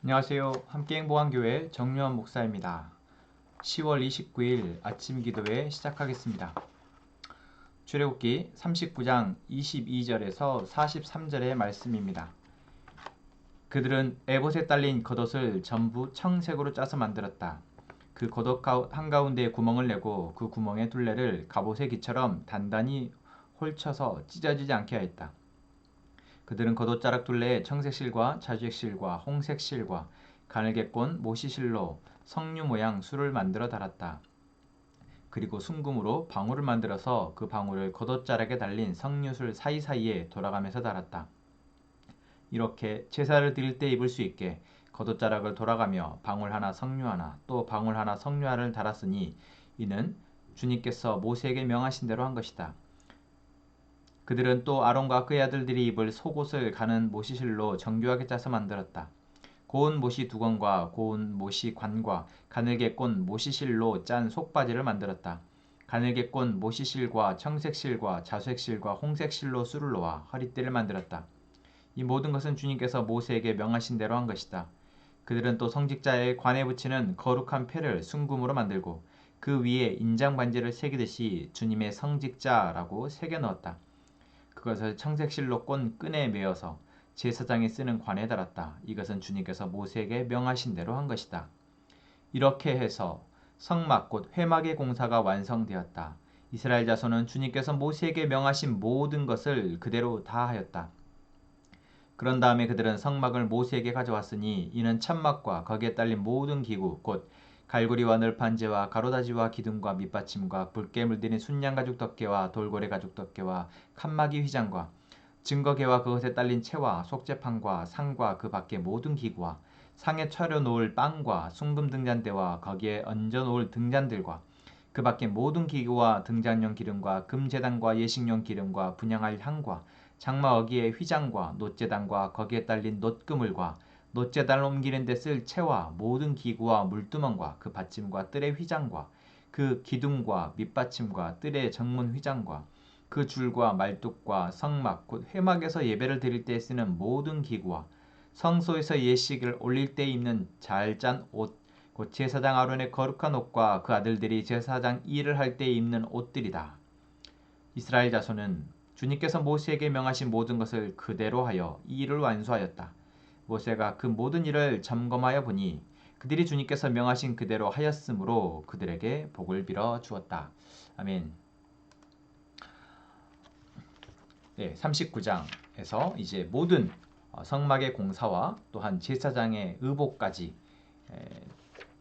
안녕하세요. 함께행복한교회 정유원 목사입니다. 10월 29일 아침 기도회 시작하겠습니다. 출애굽기 39장 22절에서 43절의 말씀입니다. 그들은 에봇에 딸린 겉옷을 전부 청색으로 짜서 만들었다. 그 겉옷 한가운데에 구멍을 내고 그 구멍의 둘레를 갑옷의 기처럼 단단히 홀쳐서 찢어지지 않게 하였다. 그들은 겉옷자락 둘레에 청색실과 자주색실과 홍색실과 가늘게꼰 모시실로 석류 모양 술을 만들어 달았다. 그리고 순금으로 방울을 만들어서 그 방울을 겉옷자락에 달린 석류술 사이사이에 돌아가면서 달았다. 이렇게 제사를 드릴 때 입을 수 있게 겉옷자락을 돌아가며 방울 하나 석류 하나 또 방울 하나 석류 하나를 달았으니 이는 주님께서 모세에게 명하신 대로 한 것이다. 그들은 또 아론과 그의 아들들이 입을 속옷을 가는 모시실로 정교하게 짜서 만들었다. 고운 모시 두건과 고운 모시 관과 가늘게 꼰 모시실로 짠 속바지를 만들었다. 가늘게 꼰 모시실과 청색실과 자색실과 홍색실로 술을 놓아 허리띠를 만들었다. 이 모든 것은 주님께서 모세에게 명하신 대로 한 것이다. 그들은 또 성직자의 관에 붙이는 거룩한 패를 순금으로 만들고 그 위에 인장 반지를 새기듯이 주님의 성직자라고 새겨 넣었다. 그것을 청색실로 꼰 끈에 매어서 제사장이 쓰는 관에 달았다. 이것은 주님께서 모세에게 명하신 대로 한 것이다. 이렇게 해서 성막 곧 회막의 공사가 완성되었다. 이스라엘 자손은 주님께서 모세에게 명하신 모든 것을 그대로 다 하였다. 그런 다음에 그들은 성막을 모세에게 가져왔으니 이는 참막과 거기에 딸린 모든 기구 곧 갈고리와 널판지와 가로다지와 기둥과 밑받침과 붉게 물들인 순양 가죽 덮개와 돌고래 가죽 덮개와 칸막이 휘장과 증거계와 그것에 딸린 채와 속죄판과 상과 그 밖의 모든 기구와 상에 차려 놓을 빵과 순금 등잔대와 거기에 얹어 놓을 등잔들과 그 밖의 모든 기구와 등잔용 기름과 금제단과 예식용 기름과 분향할 향과 장마 어기의 휘장과 놋제단과 거기에 딸린 놋그물과 놋제단을 옮기는 데 쓸 채와 모든 기구와 물두멍과 그 받침과 뜰의 휘장과 그 기둥과 밑받침과 뜰의 정문 휘장과 그 줄과 말뚝과 성막 곧 회막에서 예배를 드릴 때 쓰는 모든 기구와 성소에서 예식을 올릴 때 입는 잘 짠 옷 곧 제사장 아론의 거룩한 옷과 그 아들들이 제사장 일을 할 때 입는 옷들이다. 이스라엘 자손은 주님께서 모세에게 명하신 모든 것을 그대로 하여 이 일을 완수하였다. 모세가 그 모든 일을 점검하여 보니 그들이 주님께서 명하신 그대로 하였으므로 그들에게 복을 빌어 주었다. 아멘. 네, 39장에서 이제 모든 성막의 공사와 또한 제사장의 의복까지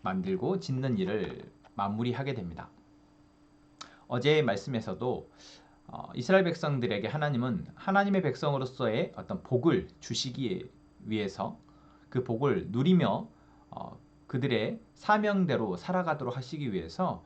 만들고 짓는 일을 마무리하게 됩니다. 어제의 말씀에서도 이스라엘 백성들에게 하나님은 하나님의 백성으로서의 어떤 복을 주시기 위해서 그 복을 누리며 그들의 사명대로 살아가도록 하시기 위해서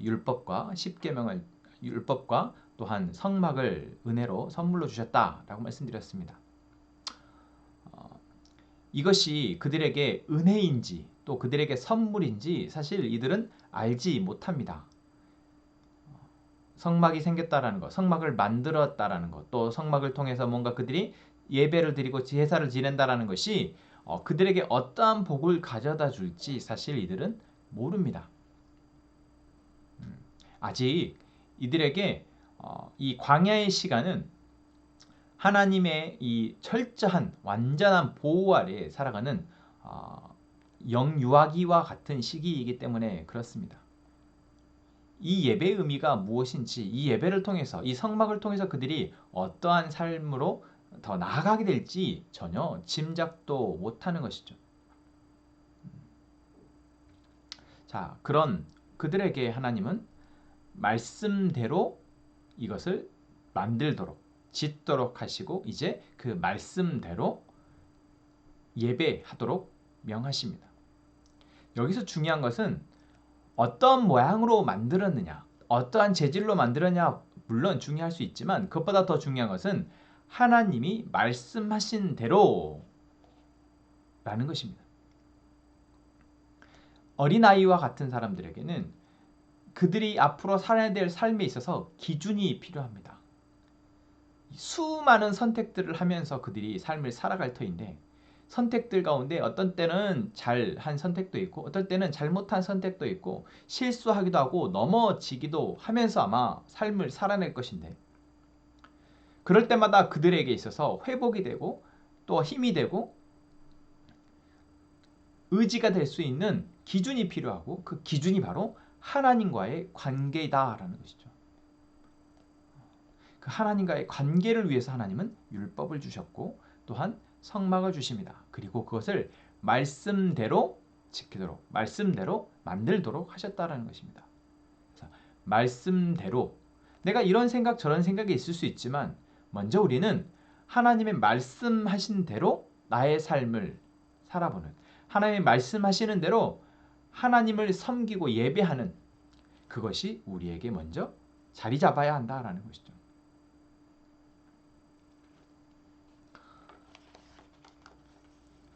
율법과 십계명을 율법과 또한 성막을 은혜로 선물로 주셨다라고 말씀드렸습니다. 이것이 그들에게 은혜인지 또 그들에게 선물인지 사실 이들은 알지 못합니다. 성막이 생겼다라는 것, 성막을 만들었다라는 것, 또 성막을 통해서 뭔가 그들이 예배를 드리고 제사를 지낸다라는 것이 그들에게 어떠한 복을 가져다 줄지 사실 이들은 모릅니다. 아직 이들에게 이 광야의 시간은 하나님의 이 철저한 완전한 보호 아래 살아가는 영유아기와 같은 시기이기 때문에 그렇습니다. 이 예배의 의미가 무엇인지 이 예배를 통해서 이 성막을 통해서 그들이 어떠한 삶으로 더 나아가게 될지 전혀 짐작도 못하는 것이죠. 자, 그런 그들에게 하나님은 말씀대로 이것을 만들도록 짓도록 하시고 이제 그 말씀대로 예배하도록 명하십니다. 여기서 중요한 것은 어떤 모양으로 만들었느냐, 어떠한 재질로 만들었냐 물론 중요할 수 있지만 그것보다 더 중요한 것은 하나님이 말씀하신 대로 라는 것입니다. 어린아이와 같은 사람들에게는 그들이 앞으로 살아야 될 삶에 있어서 기준이 필요합니다. 수많은 선택들을 하면서 그들이 삶을 살아갈 터인데 선택들 가운데 어떤 때는 잘한 선택도 있고 어떨 때는 잘못한 선택도 있고 실수하기도 하고 넘어지기도 하면서 아마 삶을 살아낼 것인데 그럴 때마다 그들에게 있어서 회복이 되고 또 힘이 되고 의지가 될 수 있는 기준이 필요하고 그 기준이 바로 하나님과의 관계이다라는 것이죠. 그 하나님과의 관계를 위해서 하나님은 율법을 주셨고 또한 성막을 주십니다. 그리고 그것을 말씀대로 지키도록 말씀대로 만들도록 하셨다라는 것입니다. 그래서 말씀대로 내가 이런 생각 저런 생각이 있을 수 있지만 먼저 우리는 하나님의 말씀하신 대로 나의 삶을 살아보는 하나님의 말씀하시는 대로 하나님을 섬기고 예배하는 그것이 우리에게 먼저 자리 잡아야 한다라는 것이죠.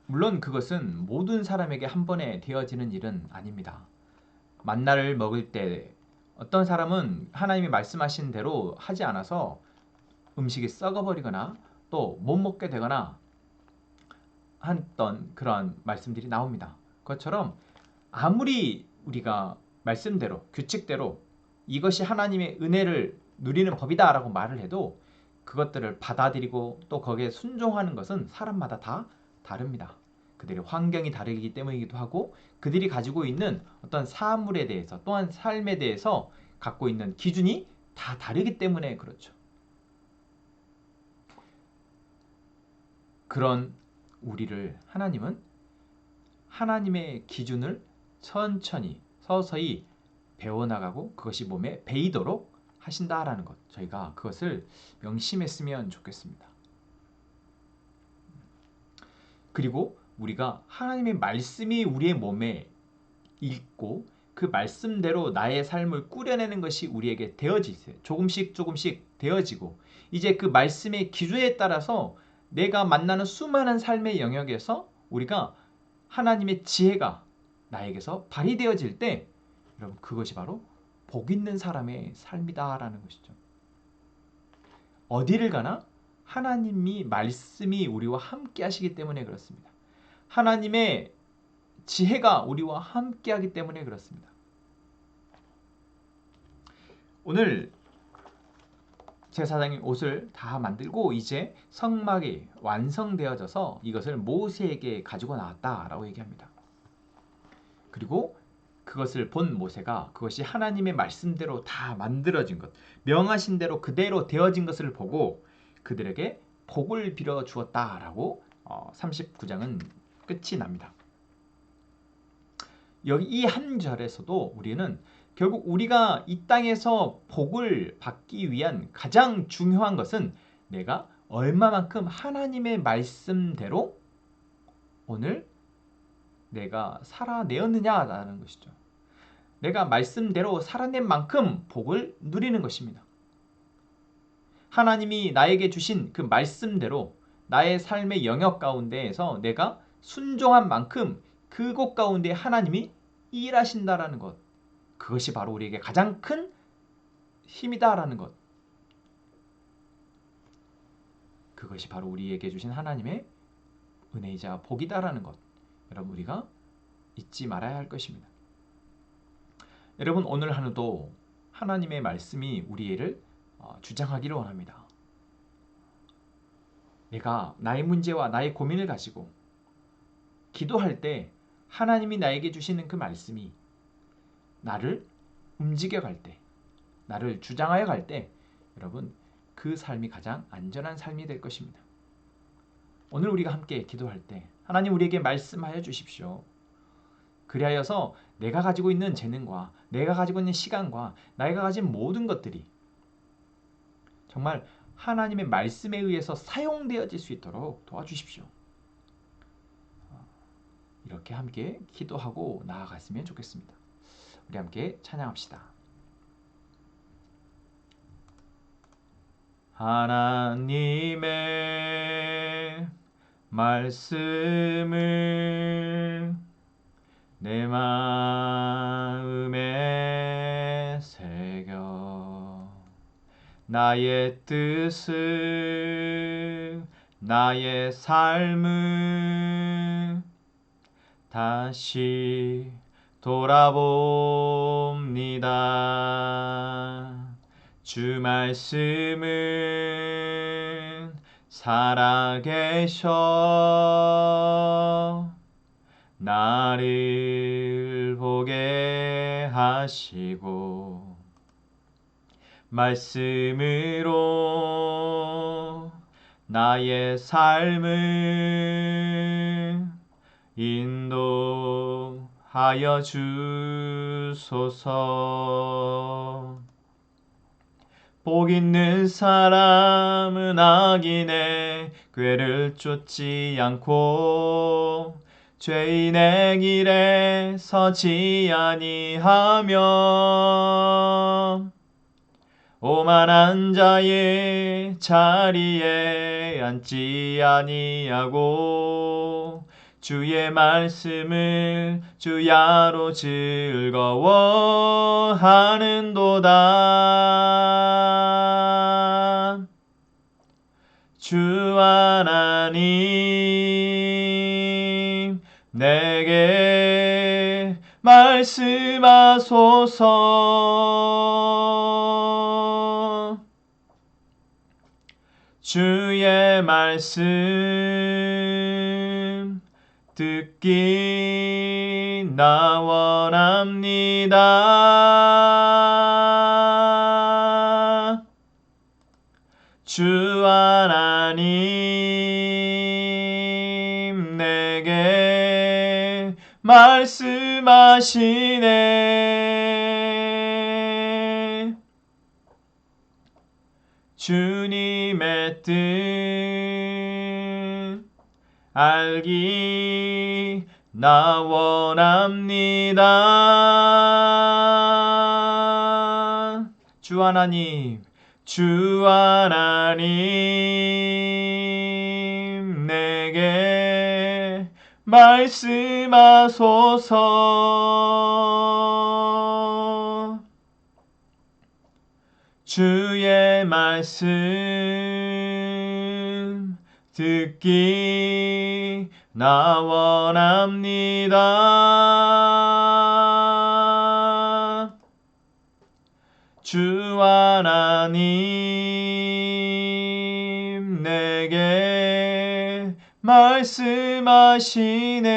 물론 그것은 모든 사람에게 한 번에 되어지는 일은 아닙니다. 만나를 먹을 때 어떤 사람은 하나님이 말씀하신 대로 하지 않아서 음식이 썩어버리거나 또 못 먹게 되거나 했던 그런 말씀들이 나옵니다. 그것처럼 아무리 우리가 말씀대로 규칙대로 이것이 하나님의 은혜를 누리는 법이다 라고 말을 해도 그것들을 받아들이고 또 거기에 순종하는 것은 사람마다 다 다릅니다. 그들의 환경이 다르기 때문이기도 하고 그들이 가지고 있는 어떤 사물에 대해서 또한 삶에 대해서 갖고 있는 기준이 다 다르기 때문에 그렇죠. 그런 우리를 하나님은 하나님의 기준을 천천히 서서히 배워나가고 그것이 몸에 배이도록 하신다라는 것 저희가 그것을 명심했으면 좋겠습니다. 그리고 우리가 하나님의 말씀이 우리의 몸에 있고 그 말씀대로 나의 삶을 꾸려내는 것이 우리에게 되어지세요. 조금씩 되어지고 이제 그 말씀의 기준에 따라서 내가 만나는 수많은 삶의 영역에서 우리가 하나님의 지혜가 나에게서 발휘되어질 때 여러분 그것이 바로 복 있는 사람의 삶이다라는 것이죠. 어디를 가나 하나님이 말씀이 우리와 함께 하시기 때문에 그렇습니다. 하나님의 지혜가 우리와 함께 하기 때문에 그렇습니다. 오늘 제사장이 옷을 다 만들고 이제 성막이 완성되어져서 이것을 모세에게 가지고 나왔다라고 얘기합니다. 그리고 그것을 본 모세가 그것이 하나님의 말씀대로 다 만들어진 것, 명하신 대로 그대로 되어진 것을 보고 그들에게 복을 빌어 주었다라고 39장은 끝이 납니다. 여기 이 한 절에서도 우리는 결국 우리가 이 땅에서 복을 받기 위한 가장 중요한 것은 내가 얼마만큼 하나님의 말씀대로 오늘 내가 살아내었느냐라는 것이죠. 내가 말씀대로 살아낸 만큼 복을 누리는 것입니다. 하나님이 나에게 주신 그 말씀대로 나의 삶의 영역 가운데에서 내가 순종한 만큼 그곳 가운데 하나님이 일하신다라는 것. 그것이 바로 우리에게 가장 큰 힘이다라는 것. 그것이 바로 우리에게 주신 하나님의 은혜이자 복이다라는 것. 여러분 우리가 잊지 말아야 할 것입니다. 여러분 오늘 하루도 하나님의 말씀이 우리를 주장하기를 원합니다. 내가 나의 문제와 나의 고민을 가지고 기도할 때 하나님이 나에게 주시는 그 말씀이 나를 움직여 갈 때, 나를 주장하여 갈 때 여러분 그 삶이 가장 안전한 삶이 될 것입니다. 오늘 우리가 함께 기도할 때 하나님 우리에게 말씀하여 주십시오. 그리하여서 내가 가지고 있는 재능과 내가 가지고 있는 시간과 내가 가진 모든 것들이 정말 하나님의 말씀에 의해서 사용되어질 수 있도록 도와주십시오. 이렇게 함께 기도하고 나아갔으면 좋겠습니다. 우리 함께 찬양합시다. 하나님의 말씀을 내 마음에 새겨 나의 뜻을 나의 삶을 다시 돌아봅니다. 주 말씀은 살아계셔 나를 보게 하시고 말씀으로 나의 삶을 인도하여 주소서. 복 있는 사람은 악인의 꾀를 쫓지 않고 죄인의 길에 서지 아니하며 오만한 자의 자리에 앉지 아니하고 주의 말씀을 주야로 즐거워하는도다. 주 하나님 내게 말씀하소서. 주의 말씀 듣기 나 원합니다. 주 하나님 내게 말씀하시네. 주님의 뜻 알기 나 원합니다. 주 하나님 내게 말씀하소서. 주의 말씀 듣기 나 원합니다. 주 하나님 내게 말씀하시네.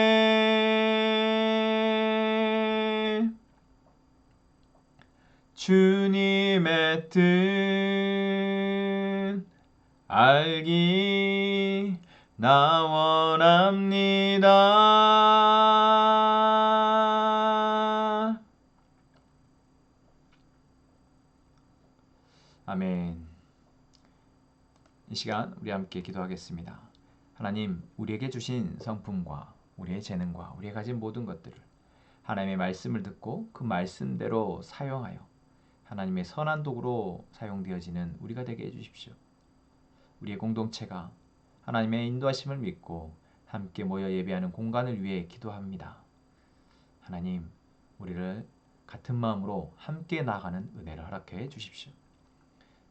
주님의 뜻 알기 나 원합니다. 아멘. 이 시간 우리 함께 기도하겠습니다. 하나님, 우리에게 주신 성품과 우리의 재능과 우리가 가진 모든 것들을 하나님의 말씀을 듣고 그 말씀대로 사용하여 하나님의 선한 도구로 사용되어지는 우리가 되게 해주십시오. 우리의 공동체가 하나님의 인도하심을 믿고 함께 모여 예배하는 공간을 위해 기도합니다. 하나님, 우리를 같은 마음으로 함께 나아가는 은혜를 허락해 주십시오.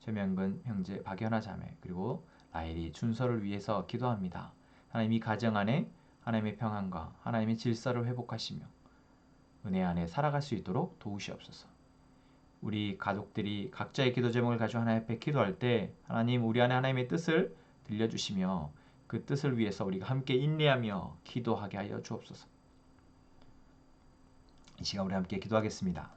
최명근 형제, 박연아 자매, 그리고 라헬이 준서를 위해서 기도합니다. 하나님, 이 가정 안에 하나님의 평안과 하나님의 질서를 회복하시며 은혜 안에 살아갈 수 있도록 도우시옵소서. 우리 가족들이 각자의 기도 제목을 가지고 하나님 앞에 기도할 때 하나님, 우리 안에 하나님의 뜻을 들려주시며 그 뜻을 위해서 우리가 함께 인내하며 기도하게 하여 주옵소서. 이 시간 우리 함께 기도하겠습니다.